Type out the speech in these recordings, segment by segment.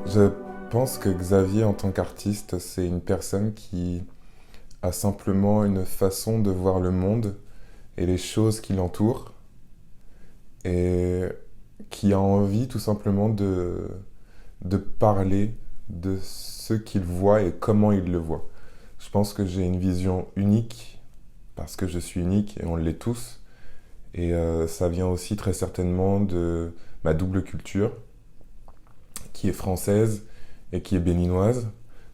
Je pense que Xavier, en tant qu'artiste, c'est une personne qui a simplement une façon de voir le monde et les choses qui l'entourent et qui a envie tout simplement de parler de ce qu'il voit et comment il le voit. Je pense que j'ai une vision unique parce que je suis unique et on l'est tous. Et ça vient aussi très certainement de ma double culture qui est française et qui est béninoise.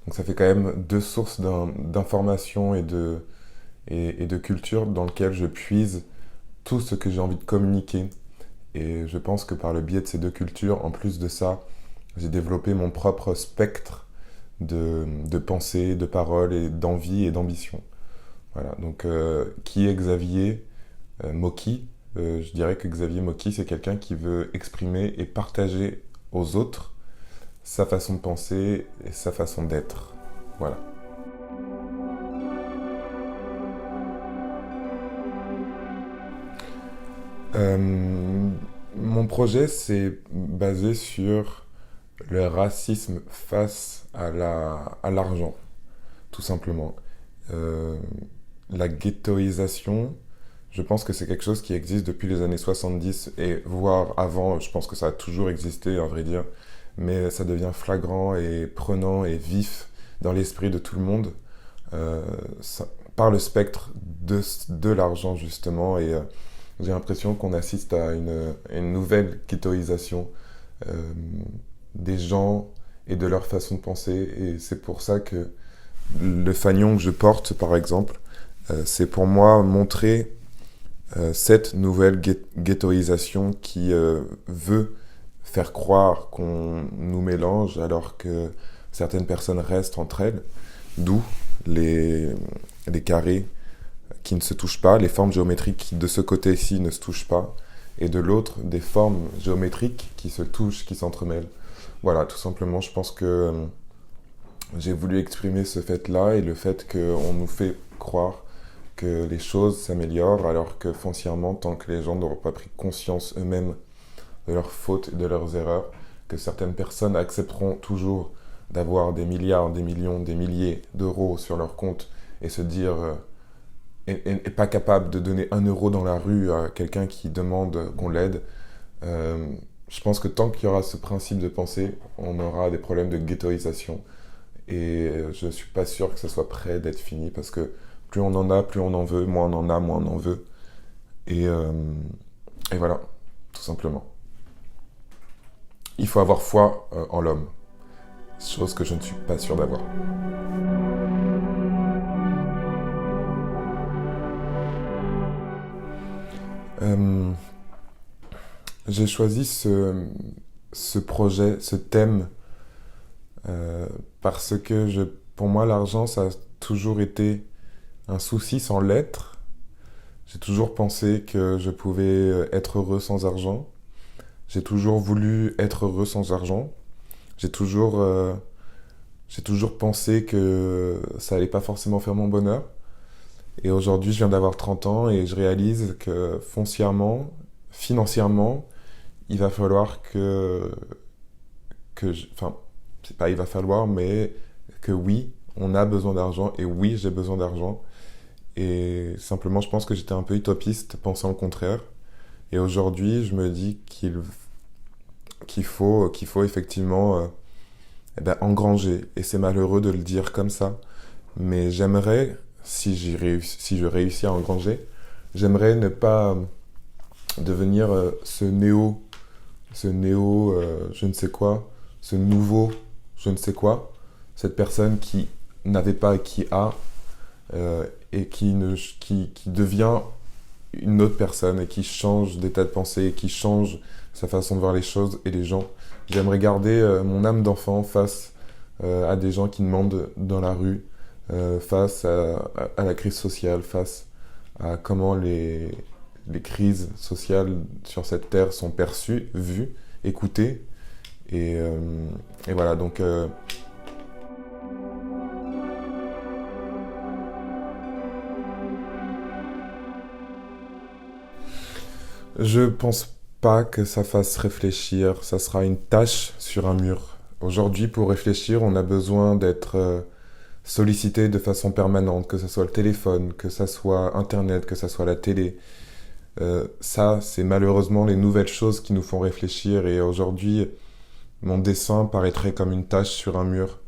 Donc ça fait quand même deux sources d'information et de culture dans lesquelles je puise tout ce que j'ai envie de communiquer. Et je pense que par le biais de ces deux cultures, en plus de ça, j'ai développé mon propre spectre de pensée, de parole et d'envie et d'ambition. Voilà, donc qui est Xavier Moki? Je dirais que Xavier Moki, c'est quelqu'un qui veut exprimer et partager aux autres sa façon de penser et sa façon d'être. Voilà. Euh, Mon projet, c'est basé sur le racisme face à l'argent, tout simplement. Euh, la ghettoisation, je pense que c'est quelque chose qui existe depuis les années 70 et voire avant, je pense que ça a toujours existé, à vrai dire, mais ça devient flagrant et prenant et vif dans l'esprit de tout le monde euh, par le spectre de l'argent, justement, et j'ai l'impression qu'on assiste à une nouvelle ghettoisation euh, des gens et de leur façon de penser. Et c'est pour ça que le fanion que je porte, par exemple, c'est pour moi montrer cette nouvelle ghettoisation qui veut faire croire qu'on nous mélange alors que certaines personnes restent entre elles, d'où les, les carrés qui ne se touchent pas, les formes géométriques qui de ce côté-ci ne se touchent pas, et de l'autre des formes géométriques qui se touchent, qui s'entremêlent. Voilà, tout simplement, je pense que j'ai voulu exprimer ce fait-là et le fait qu'on nous fait croire que les choses s'améliorent alors que foncièrement, tant que les gens n'auront pas pris conscience eux-mêmes de leurs fautes et de leurs erreurs, que certaines personnes accepteront toujours d'avoir des milliards, des millions, des milliers d'euros sur leur compte et se dire et pas capable de donner 1 euro dans la rue à quelqu'un qui demande qu'on l'aide, euh, je pense que tant qu'il y aura ce principe de pensée, on aura des problèmes de ghettoisation. Et je ne suis pas sûr que ce soit prêt d'être fini parce que plus on en a, plus on en veut, moins on en a, moins on en veut. Et, euh, et voilà, tout simplement. Il faut avoir foi en l'homme, chose que je ne suis pas sûr d'avoir. Euh, j'ai choisi ce projet, ce thème, euh, parce que pour moi, l'argent, ça a toujours été un souci sans l'être. J'ai toujours pensé que je pouvais être heureux sans argent. J'ai toujours voulu être heureux sans argent. J'ai toujours, euh, j'ai toujours pensé que ça allait pas forcément faire mon bonheur. Et aujourd'hui, je viens d'avoir 30 ans et je réalise que foncièrement, financièrement, il va falloir enfin, c'est pas il va falloir, mais que oui, on a besoin d'argent et oui, j'ai besoin d'argent. Et simplement, je pense que j'étais un peu utopiste, pensant le contraire. Et aujourd'hui, je me dis qu'il faut effectivement eh ben, engranger. Et c'est malheureux de le dire comme ça. Mais j'aimerais, si je réussis à engranger, j'aimerais ne pas devenir je ne sais quoi, ce nouveau je ne sais quoi, cette personne qui n'avait pas et qui a, et qui devient une autre personne et qui change d'état de pensée, qui change sa façon de voir les choses et les gens. J'aimerais garder mon âme d'enfant face à des gens qui demandent dans la rue, face à la crise sociale, face à comment les crises sociales sur cette terre sont perçues, vues, écoutées. Et, euh, et voilà, donc je pense pas que ça fasse réfléchir, ça sera une tache sur un mur. Aujourd'hui, pour réfléchir, on a besoin d'être sollicité de façon permanente, que ce soit le téléphone, que ce soit Internet, que ce soit la télé. Ça, c'est malheureusement les nouvelles choses qui nous font réfléchir. Et aujourd'hui, mon dessin paraîtrait comme une tache sur un mur.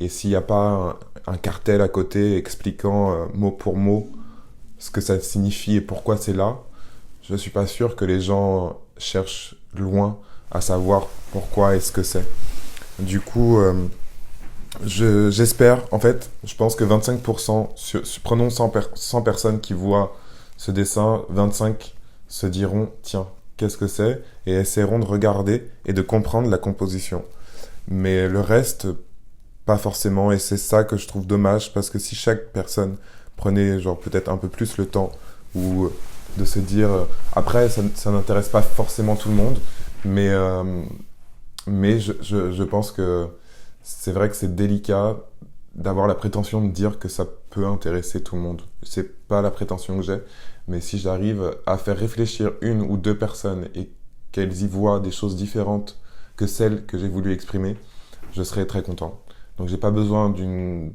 Et s'il n'y a pas un cartel à côté expliquant mot pour mot ce que ça signifie et pourquoi c'est là, je ne suis pas sûr que les gens cherchent loin à savoir pourquoi et ce que c'est. Du coup, j'espère, en fait, je pense que 25%, prenons 100 personnes qui voient ce dessin, 25 se diront, tiens, qu'est-ce que c'est? Et essaieront de regarder et de comprendre la composition. Mais le reste, pas forcément, et c'est ça que je trouve dommage, parce que si chaque personne prenait genre peut-être un peu plus le temps, ou de se dire, après ça n'intéresse pas forcément tout le monde, mais, je pense que c'est vrai que c'est délicat d'avoir la prétention de dire que ça peut intéresser tout le monde. C'est pas la prétention que j'ai, mais si j'arrive à faire réfléchir une ou deux personnes et qu'elles y voient des choses différentes que celles que j'ai voulu exprimer, je serai très content. Donc j'ai pas besoin d'une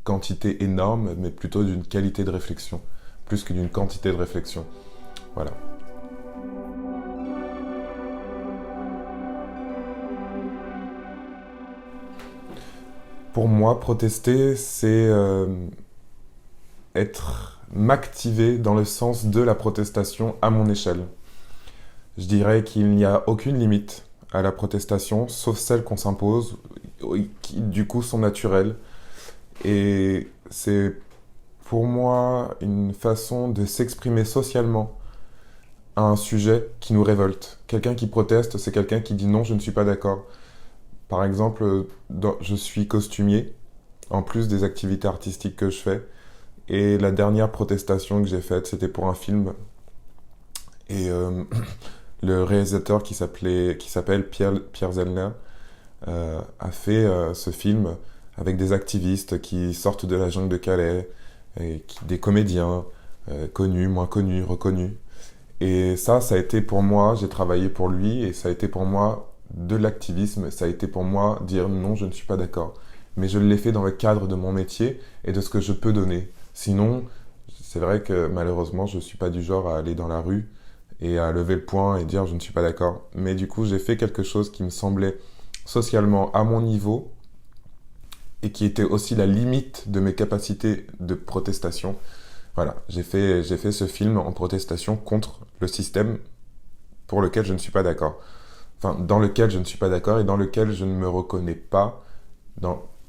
quantité énorme, mais plutôt d'une qualité de réflexion, plus que d'une quantité de réflexion. Voilà. Pour moi, protester, c'est m'activer dans le sens de la protestation à mon échelle. Je dirais qu'il n'y a aucune limite à la protestation, sauf celles qu'on s'impose, qui du coup sont naturelles. Et c'est pour moi une façon de s'exprimer socialement à un sujet qui nous révolte. Quelqu'un qui proteste, c'est quelqu'un qui dit non, je ne suis pas d'accord. Par exemple, je suis costumier, en plus des activités artistiques que je fais. Et la dernière protestation que j'ai faite, c'était pour un film. Et le réalisateur qui s'appelle Pierre Zellner a fait ce film avec des activistes qui sortent de la jungle de Calais, des comédiens connus, moins connus, reconnus. Et ça a été pour moi, j'ai travaillé pour lui, et ça a été pour moi de l'activisme, ça a été pour moi dire non, je ne suis pas d'accord. Mais je l'ai fait dans le cadre de mon métier et de ce que je peux donner. Sinon, c'est vrai que malheureusement, je ne suis pas du genre à aller dans la rue et à lever le poing et dire je ne suis pas d'accord. Mais du coup, j'ai fait quelque chose qui me semblait socialement à mon niveau et qui était aussi la limite de mes capacités de protestation. Voilà, j'ai fait ce film en protestation contre le système pour lequel je ne suis pas d'accord. Enfin, dans lequel je ne suis pas d'accord et dans lequel je ne me reconnais pas.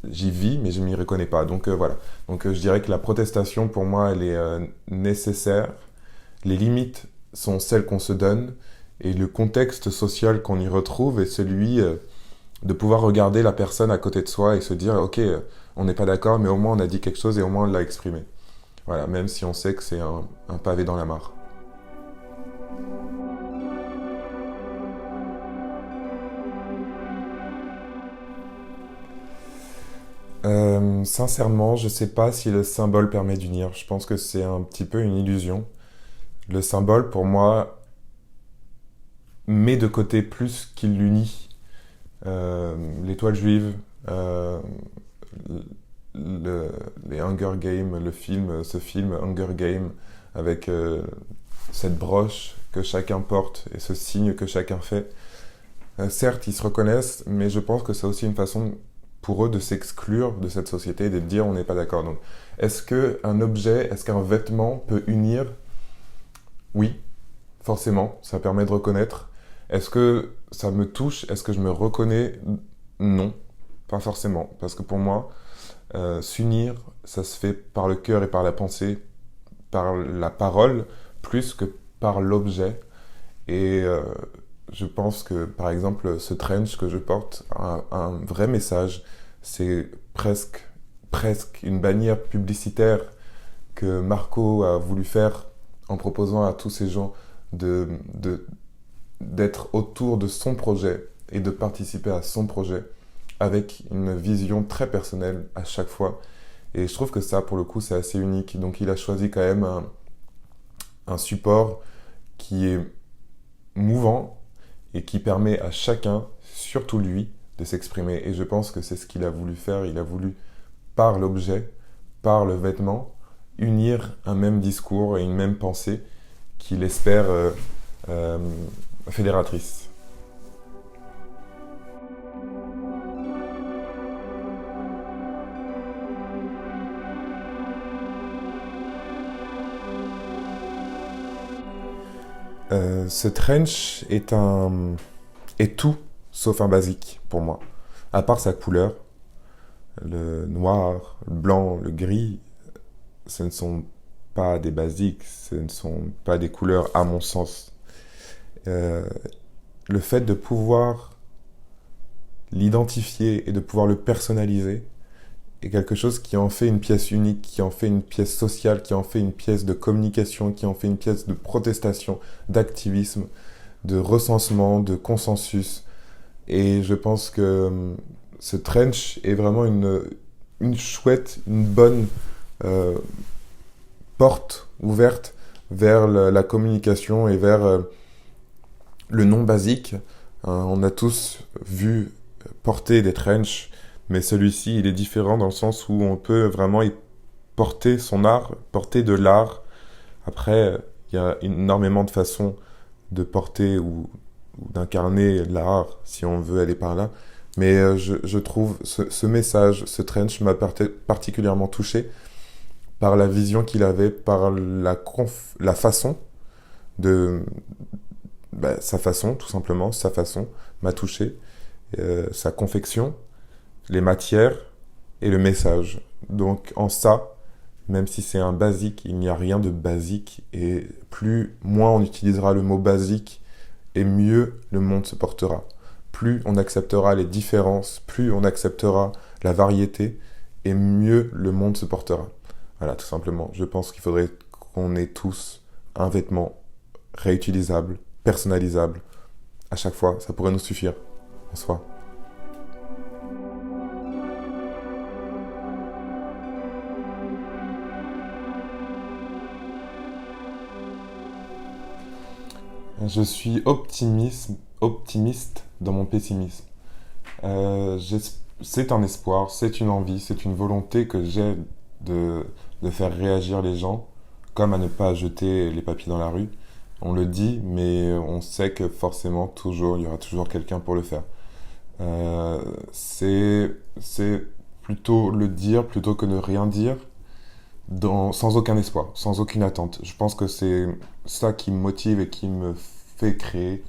J'y vis, mais je ne m'y reconnais pas. Donc voilà. Donc je dirais que la protestation, pour moi, elle est nécessaire. Les limites sont celles qu'on se donne et le contexte social qu'on y retrouve est celui de pouvoir regarder la personne à côté de soi et se dire, ok, on n'est pas d'accord, mais au moins on a dit quelque chose et au moins on l'a exprimé. Voilà, même si on sait que c'est un pavé dans la mare. Sincèrement, je sais pas si le symbole permet d'unir. Je pense que c'est un petit peu une illusion. Le symbole, pour moi, met de côté plus qu'il l'unit. L'étoile juive, le- les Hunger Games, ce film Hunger Games, avec cette broche que chacun porte et ce signe que chacun fait. Certes, ils se reconnaissent, mais je pense que c'est aussi une façon pour eux de s'exclure de cette société et de dire on n'est pas d'accord. Donc, est-ce qu'un vêtement peut unir? Oui, forcément, ça permet de reconnaître. Est-ce que ça me touche? Est-ce que je me reconnais? Non, pas forcément. Parce que pour moi, s'unir, ça se fait par le cœur et par la pensée, par la parole, plus que par l'objet. Et je pense que, par exemple, ce trench que je porte a un vrai message. C'est presque une bannière publicitaire que Marco a voulu faire en proposant à tous ces gens de, de- d'être autour de son projet et de participer à son projet avec une vision très personnelle à chaque fois. Et je trouve que ça, pour le coup, c'est assez unique. Donc il a choisi quand même un support qui est mouvant et qui permet à chacun, surtout lui, de s'exprimer. Et je pense que c'est ce qu'il a voulu faire. Il a voulu, par l'objet, par le vêtement, unir un même discours et une même pensée qu'il espère euh, fédératrice. Ce trench est tout sauf un basique pour moi. À part sa couleur, le noir, le blanc, le gris, ce ne sont pas des basiques, ce ne sont pas des couleurs à mon sens. Euh, le fait de pouvoir l'identifier et de pouvoir le personnaliser est quelque chose qui en fait une pièce unique, qui en fait une pièce sociale, qui en fait une pièce de communication, qui en fait une pièce de protestation, d'activisme, de recensement, de consensus. Et je pense que ce trench est vraiment une chouette, une bonne euh, porte ouverte vers la communication et vers le non basique. On a tous vu porter des trenchs, mais celui-ci, il est différent dans le sens où on peut vraiment y porter son art, porter de l'art. Après, il y a énormément de façons de porter ou d'incarner l'art, si on veut aller par là. Mais je trouve ce message, ce trench m'a particulièrement touché par la vision qu'il avait, par la façon de... sa façon, tout simplement, sa façon m'a touché. Sa confection, les matières et le message. Donc en ça, même si c'est un basique, il n'y a rien de basique. Et moins on utilisera le mot basique, et mieux le monde se portera. Plus on acceptera les différences, plus on acceptera la variété, et mieux le monde se portera. Voilà, tout simplement. Je pense qu'il faudrait qu'on ait tous un vêtement réutilisable, personnalisable. À chaque fois, ça pourrait nous suffire en soi. Je suis optimiste dans mon pessimisme. Euh, c'est un espoir, c'est une envie, c'est une volonté que j'ai de, de faire réagir les gens, comme à ne pas jeter les papiers dans la rue. On le dit, mais on sait que forcément, il y aura toujours quelqu'un pour le faire. Euh, c'est plutôt le dire plutôt que ne rien dire, sans aucun espoir, sans aucune attente. Je pense que c'est ça qui me motive et qui me fait créer,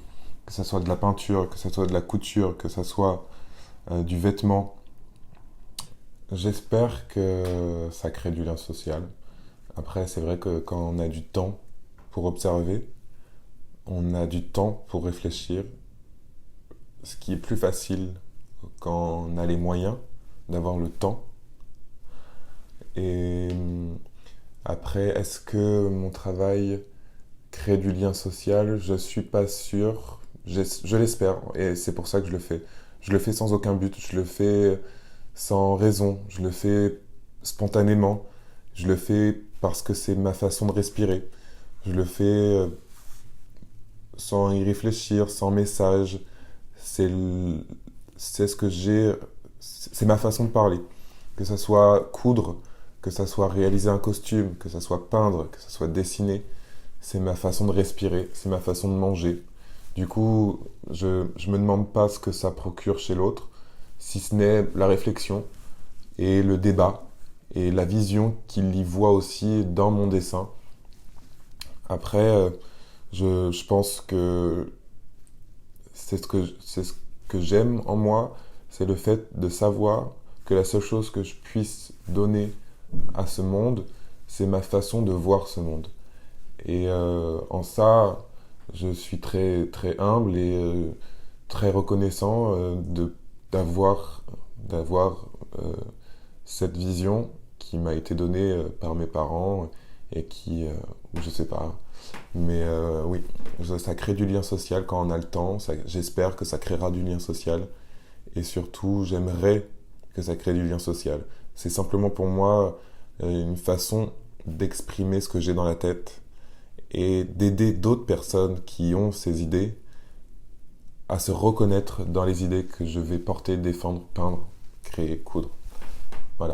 que ce soit de la peinture, que ce soit de la couture, que ce soit du vêtement. J'espère que ça crée du lien social. Après, c'est vrai que quand on a du temps pour observer, on a du temps pour réfléchir, ce qui est plus facile quand on a les moyens d'avoir le temps. Et après, est-ce que mon travail crée du lien social? Je suis pas sûr. Je l'espère et c'est pour ça que je le fais. Je le fais sans aucun but, je le fais sans raison, je le fais spontanément, je le fais parce que c'est ma façon de respirer. Je le fais sans y réfléchir, sans message. C'est le- c'est ce que j'ai, c'est ma façon de parler. Que ça soit coudre, que ça soit réaliser un costume, que ça soit peindre, que ça soit dessiner, c'est ma façon de respirer, c'est ma façon de manger. Du coup, je me demande pas ce que ça procure chez l'autre, si ce n'est la réflexion et le débat et la vision qu'il y voit aussi dans mon dessin. Après, je pense que c'est ce que j'aime en moi, c'est le fait de savoir que la seule chose que je puisse donner à ce monde, c'est ma façon de voir ce monde. Et en ça, je suis très, très humble et très reconnaissant d'avoir euh, cette vision qui m'a été donnée par mes parents et ou je sais pas. Mais oui, ça crée du lien social quand on a le temps. J'espère que ça créera du lien social. Et surtout, j'aimerais que ça crée du lien social. C'est simplement pour moi une façon d'exprimer ce que j'ai dans la tête et d'aider d'autres personnes qui ont ces idées à se reconnaître dans les idées que je vais porter, défendre, peindre, créer, coudre. Voilà.